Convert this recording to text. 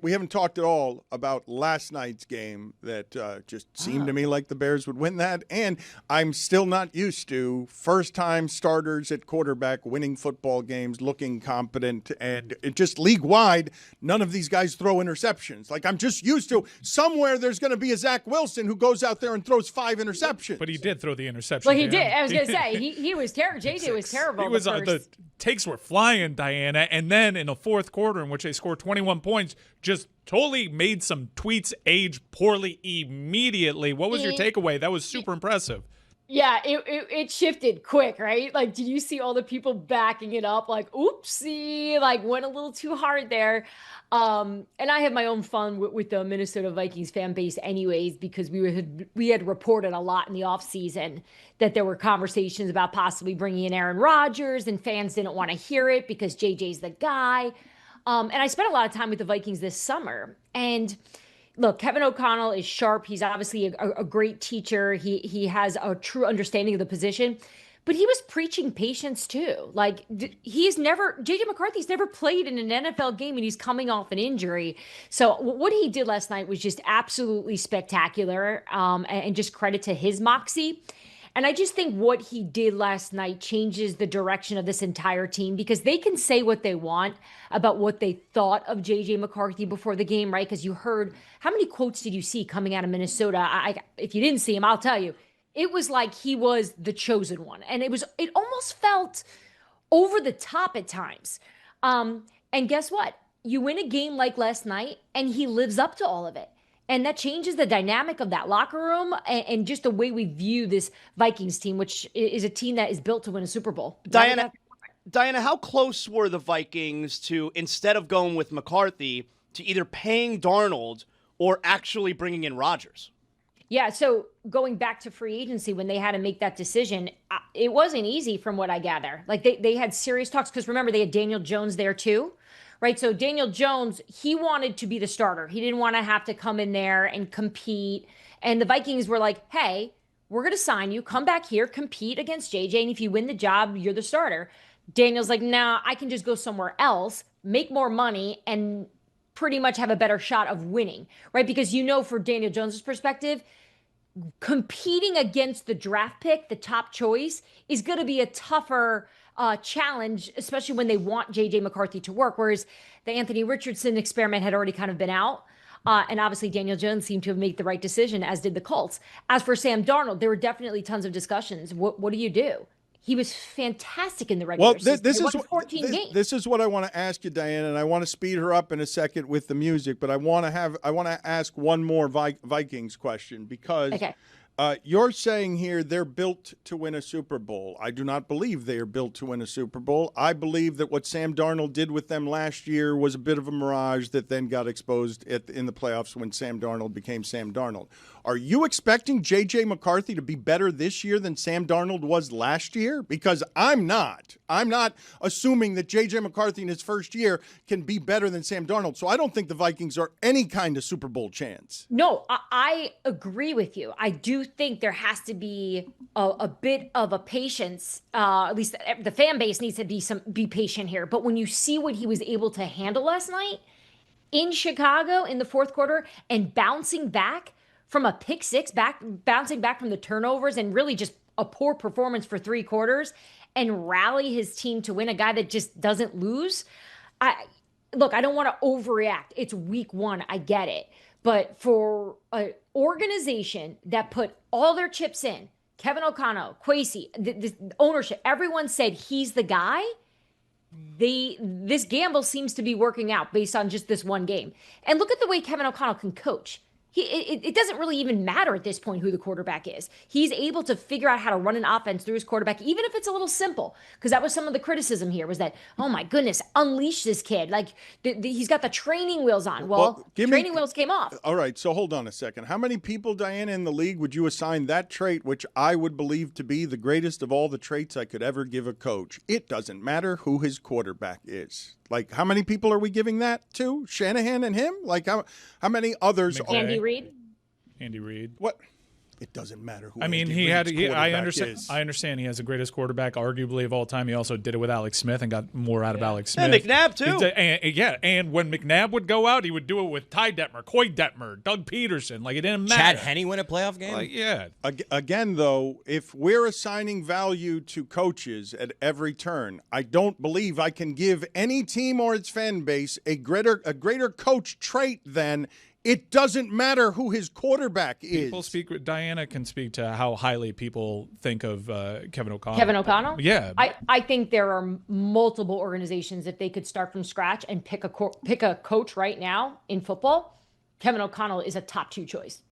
we haven't talked at all about last night's game that just seemed to me like the Bears would win that. And I'm still not used to first-time starters at quarterback winning football games, looking competent, and it just league-wide, none of these guys throw interceptions. Like, I'm just used to somewhere there's going to be a Zach Wilson who goes out there and throws 5 interceptions. But he did throw the interception. Well, he did. I was going to say, he was terrible. JJ was terrible. The takes were flying, Dianna, and then in the fourth quarter in which they scored 21 points, just totally made some tweets age poorly immediately. What was your takeaway? That was super impressive. Yeah, it shifted quick, right? Like, did you see all the people backing it up? Like, oopsie, like went a little too hard there. And I have my own fun with the Minnesota Vikings fan base anyways, because we had reported a lot in the offseason that there were conversations about possibly bringing in Aaron Rodgers, and fans didn't want to hear it because JJ's the guy. And I spent a lot of time with the Vikings this summer. And look, Kevin O'Connell is sharp. He's obviously a great teacher. He has a true understanding of the position. But he was preaching patience too. Like, JJ McCarthy's never played in an NFL game, and he's coming off an injury. So what he did last night was just absolutely spectacular, and just credit to his moxie. And I just think what he did last night changes the direction of this entire team, because they can say what they want about what they thought of JJ McCarthy before the game, right? Because you heard, how many quotes did you see coming out of Minnesota? If you didn't see him, I'll tell you. It was like he was the chosen one. And it almost felt over the top at times. And guess what? You win a game like last night, and he lives up to all of it. And that changes the dynamic of that locker room and just the way we view this Vikings team, which is a team that is built to win a Super Bowl. Dianna, how close were the Vikings to, instead of going with McCarthy, to either paying Darnold or actually bringing in Rodgers? Yeah, so going back to free agency when they had to make that decision, it wasn't easy from what I gather. Like, they had serious talks, because remember, they had Daniel Jones there too, right? So Daniel Jones, he wanted to be the starter. He didn't want to have to come in there and compete. And the Vikings were like, hey, we're going to sign you. Come back here, compete against JJ, and if you win the job, you're the starter. Daniel's like, nah, I can just go somewhere else, make more money, and pretty much have a better shot of winning, right? Because for Daniel Jones's perspective, competing against the draft pick, the top choice, is going to be a tougher challenge, especially when they want JJ McCarthy to work. Whereas the Anthony Richardson experiment had already kind of been out. And obviously Daniel Jones seemed to have made the right decision, as did the Colts. As for Sam Darnold, there were definitely tons of discussions. What do you do? He was fantastic in the regular season. This is what I want to ask you, Dianna, and I want to speed her up in a second with the music, but I want to ask one more Vikings question, because you're saying here they're built to win a Super Bowl. I do not believe they are built to win a Super Bowl. I believe that what Sam Darnold did with them last year was a bit of a mirage that then got exposed in the playoffs when Sam Darnold became Sam Darnold. Are you expecting J.J. McCarthy to be better this year than Sam Darnold was last year? Because I'm not. I'm not assuming that J.J. McCarthy in his first year can be better than Sam Darnold. So I don't think the Vikings are any kind of Super Bowl chance. No, I agree with you. I do think there has to be a bit of a patience. At least the fan base needs to be patient here. But when you see what he was able to handle last night in Chicago in the fourth quarter and bouncing back from a pick six, bouncing back from the turnovers and really just a poor performance for 3 quarters and rally his team to win, a guy that just doesn't lose. I don't want to overreact. It's week 1. I get it. But for an organization that put all their chips in, Kevin O'Connell, Kwesi, the ownership, everyone said he's the guy. This gamble seems to be working out based on just this one game. And look at the way Kevin O'Connell can coach. It doesn't really even matter at this point who the quarterback is. He's able to figure out how to run an offense through his quarterback, even if it's a little simple. Because that was some of the criticism here, was that, oh my goodness, unleash this kid. Like, he's got the training wheels on. Well, training wheels came off. All right, so hold on a second. How many people, Dianna, in the league would you assign that trait, which I would believe to be the greatest of all the traits I could ever give a coach? It doesn't matter who his quarterback is. Like, how many people are we giving that to? Shanahan and him? Like, how many others? Andy Reid? Andy Reid. What? It doesn't matter who. I mean, Andy Reid's I quarterback understand. is. I understand he has the greatest quarterback, arguably of all time. He also did it with Alex Smith and got more out of Alex Smith. And McNabb too. And when McNabb would go out, he would do it with Ty Detmer, Coy Detmer, Doug Peterson. Like, it didn't matter. Chad Henne win a playoff game. Like, yeah. Again, though, if we're assigning value to coaches at every turn, I don't believe I can give any team or its fan base a greater coach trait than it doesn't matter who his quarterback is. Dianna can speak to how highly people think of Kevin O'Connell. Kevin O'Connell? Yeah. I think there are multiple organizations, if they could start from scratch and pick a coach right now in football, Kevin O'Connell is a top 2 choice.